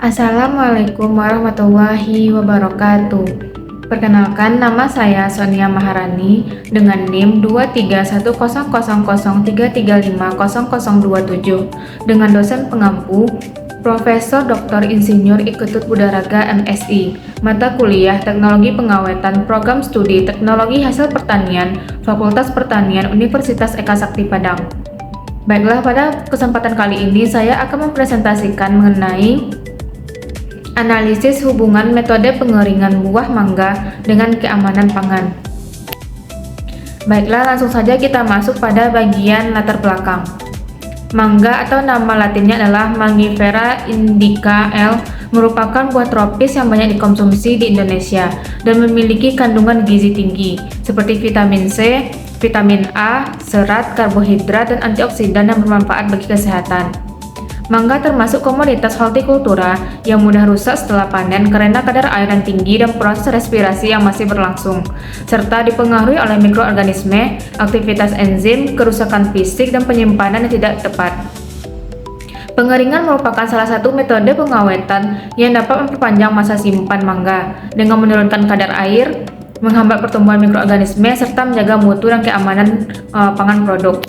Assalamualaikum warahmatullahi wabarakatuh. Perkenalkan, nama saya Sonia Maharani dengan NIM 2310003350027 dengan dosen pengampu Profesor Dr. Insinyur Iketut Budaraga MSI, mata kuliah Teknologi Pengawetan Program Studi Teknologi Hasil Pertanian, Fakultas Pertanian Universitas Eka Sakti Padang. Baiklah, pada kesempatan kali ini saya akan mempresentasikan mengenai analisis hubungan metode pengeringan buah mangga dengan keamanan pangan. Baiklah, langsung saja kita masuk pada bagian latar belakang. Mangga atau nama latinnya adalah Mangifera indica L merupakan buah tropis yang banyak dikonsumsi di Indonesia dan memiliki kandungan gizi tinggi seperti vitamin C, vitamin A, serat, karbohidrat, dan antioksidan yang bermanfaat bagi kesehatan. Mangga termasuk komoditas hortikultura yang mudah rusak setelah panen karena kadar air yang tinggi dan proses respirasi yang masih berlangsung, serta dipengaruhi oleh mikroorganisme, aktivitas enzim, kerusakan fisik, dan penyimpanan yang tidak tepat. Pengeringan merupakan salah satu metode pengawetan yang dapat memperpanjang masa simpan mangga dengan menurunkan kadar air, menghambat pertumbuhan mikroorganisme, serta menjaga mutu dan keamanan pangan produk.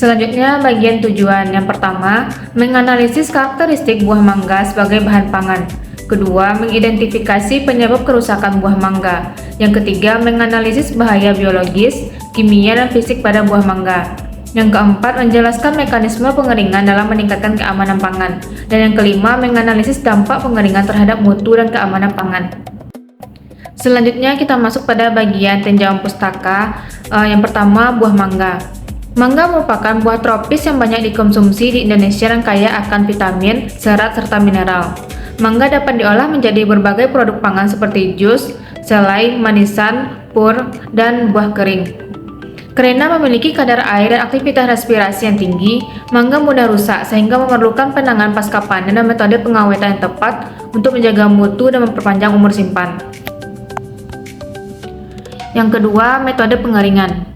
Selanjutnya, bagian tujuan. Yang pertama, menganalisis karakteristik buah mangga sebagai bahan pangan. Kedua, mengidentifikasi penyebab kerusakan buah mangga. Yang ketiga, menganalisis bahaya biologis, kimia, dan fisik pada buah mangga. Yang keempat, menjelaskan mekanisme pengeringan dalam meningkatkan keamanan pangan. Dan yang kelima, menganalisis dampak pengeringan terhadap mutu dan keamanan pangan. Selanjutnya, kita masuk pada bagian tinjauan pustaka. Yang pertama, buah mangga. Mangga merupakan buah tropis yang banyak dikonsumsi di Indonesia dan kaya akan vitamin, serat, serta mineral. Mangga dapat diolah menjadi berbagai produk pangan seperti jus, selai, manisan, pur, dan buah kering. Karena memiliki kadar air dan aktivitas respirasi yang tinggi, mangga mudah rusak sehingga memerlukan penanganan pasca panen dan metode pengawetan yang tepat untuk menjaga mutu dan memperpanjang umur simpan. Yang kedua, metode pengeringan.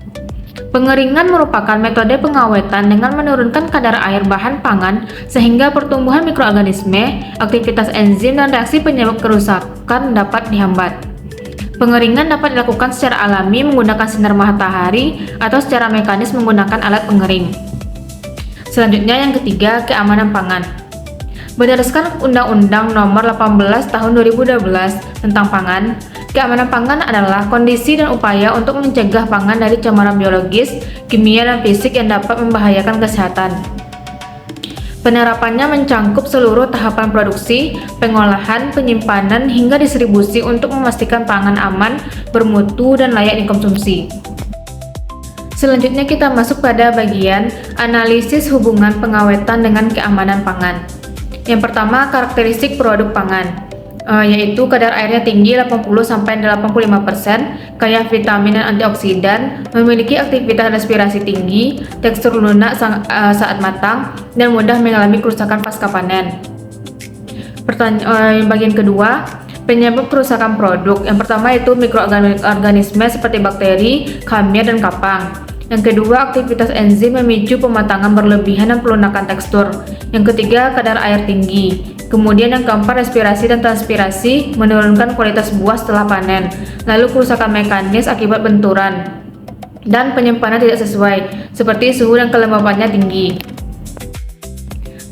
Pengeringan merupakan metode pengawetan dengan menurunkan kadar air bahan pangan sehingga pertumbuhan mikroorganisme, aktivitas enzim, dan reaksi penyebab kerusakan dapat dihambat. Pengeringan dapat dilakukan secara alami menggunakan sinar matahari atau secara mekanis menggunakan alat pengering. Selanjutnya, yang ketiga, keamanan pangan. Berdasarkan Undang-Undang Nomor 18 Tahun 2012 tentang Pangan, keamanan pangan adalah kondisi dan upaya untuk mencegah pangan dari cemaran biologis, kimia, dan fisik yang dapat membahayakan kesehatan. Penerapannya mencangkup seluruh tahapan produksi, pengolahan, penyimpanan, hingga distribusi untuk memastikan pangan aman, bermutu, dan layak dikonsumsi. Selanjutnya kita masuk pada bagian analisis hubungan pengawetan dengan keamanan pangan. Yang pertama, karakteristik produk pangan. Yaitu kadar airnya tinggi 80-85%, kaya vitamin dan antioksidan, memiliki aktivitas respirasi tinggi, tekstur lunak saat matang, dan mudah mengalami kerusakan pasca panen. Bagian kedua, penyebab kerusakan produk. Yang pertama itu mikroorganisme seperti bakteri, kamia, dan kapang. Yang kedua, aktivitas enzim memicu pematangan berlebihan dan pelunakan tekstur. Yang ketiga, kadar air tinggi. Kemudian yang keempat, respirasi dan transpirasi menurunkan kualitas buah setelah panen. Lalu kerusakan mekanis akibat benturan dan penyimpanan tidak sesuai, seperti suhu dan kelembabannya tinggi.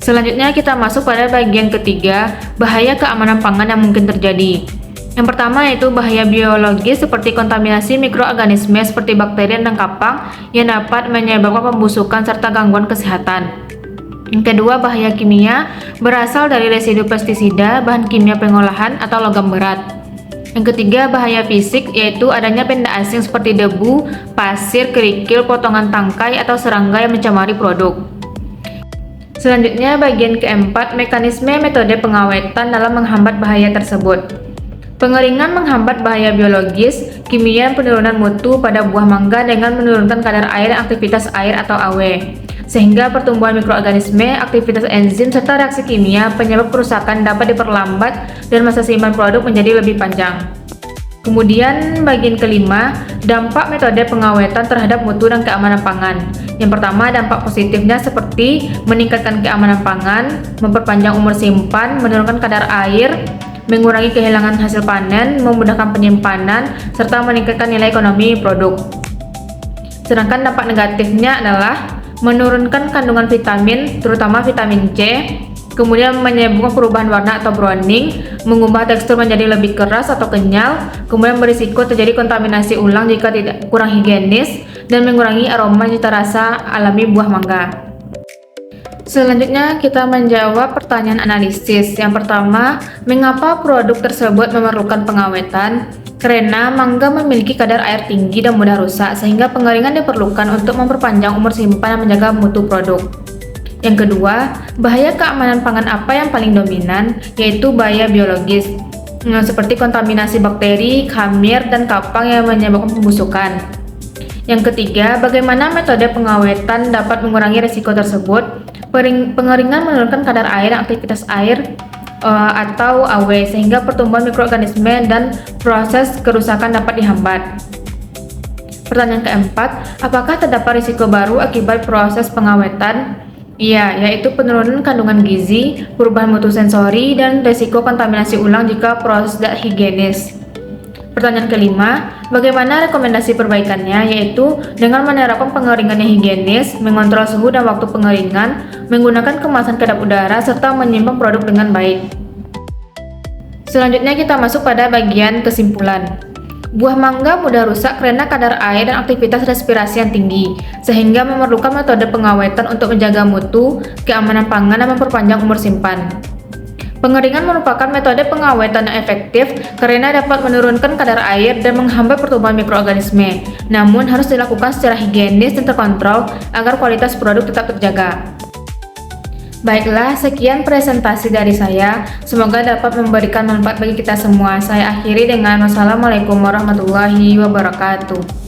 Selanjutnya kita masuk pada bagian ketiga, bahaya keamanan pangan yang mungkin terjadi. Yang pertama yaitu bahaya biologis seperti kontaminasi mikroorganisme seperti bakteri dan kapang yang dapat menyebabkan pembusukan serta gangguan kesehatan. Yang kedua, bahaya kimia berasal dari residu pestisida, bahan kimia pengolahan, atau logam berat. Yang ketiga, bahaya fisik yaitu adanya benda asing seperti debu, pasir, kerikil, potongan tangkai, atau serangga yang mencemari produk. Selanjutnya, bagian keempat, mekanisme metode pengawetan dalam menghambat bahaya tersebut. Pengeringan menghambat bahaya biologis, kimia, dan penurunan mutu pada buah mangga dengan menurunkan kadar air dan aktivitas air atau AW, sehingga pertumbuhan mikroorganisme, aktivitas enzim, serta reaksi kimia penyebab kerusakan dapat diperlambat dan masa simpan produk menjadi lebih panjang. Kemudian bagian kelima, dampak metode pengawetan terhadap mutu dan keamanan pangan. Yang pertama, dampak positifnya seperti meningkatkan keamanan pangan, memperpanjang umur simpan, menurunkan kadar air, mengurangi kehilangan hasil panen, memudahkan penyimpanan, serta meningkatkan nilai ekonomi produk. Sedangkan dampak negatifnya adalah menurunkan kandungan vitamin, terutama vitamin C, kemudian menyebabkan perubahan warna atau browning, mengubah tekstur menjadi lebih keras atau kenyal, kemudian berisiko terjadi kontaminasi ulang jika tidak kurang higienis, dan mengurangi aroma cita rasa alami buah mangga. Selanjutnya kita menjawab pertanyaan analisis. Yang pertama, mengapa produk tersebut memerlukan pengawetan? Karena mangga memiliki kadar air tinggi dan mudah rusak, sehingga pengeringan diperlukan untuk memperpanjang umur simpan dan menjaga mutu produk. Yang kedua, bahaya keamanan pangan apa yang paling dominan, yaitu bahaya biologis, seperti kontaminasi bakteri, khamir, dan kapang yang menyebabkan pembusukan. Yang ketiga, bagaimana metode pengawetan dapat mengurangi risiko tersebut? Pengeringan menurunkan kadar air dan aktivitas air atau AW, sehingga pertumbuhan mikroorganisme dan proses kerusakan dapat dihambat. Pertanyaan keempat, apakah terdapat risiko baru akibat proses pengawetan? Iya, yaitu penurunan kandungan gizi, perubahan mutu sensori, dan risiko kontaminasi ulang jika proses tidak higienis. Pertanyaan kelima, bagaimana rekomendasi perbaikannya? Yaitu dengan menerapkan pengeringan yang higienis, mengontrol suhu dan waktu pengeringan, menggunakan kemasan kedap udara, serta menyimpan produk dengan baik. Selanjutnya kita masuk pada bagian kesimpulan. Buah mangga mudah rusak karena kadar air dan aktivitas respirasi yang tinggi, sehingga memerlukan metode pengawetan untuk menjaga mutu, keamanan pangan, dan memperpanjang umur simpan. Pengeringan merupakan metode pengawetan yang efektif karena dapat menurunkan kadar air dan menghambat pertumbuhan mikroorganisme, namun harus dilakukan secara higienis dan terkontrol agar kualitas produk tetap terjaga. Baiklah, sekian presentasi dari saya. Semoga dapat memberikan manfaat bagi kita semua. Saya akhiri dengan wassalamualaikum warahmatullahi wabarakatuh.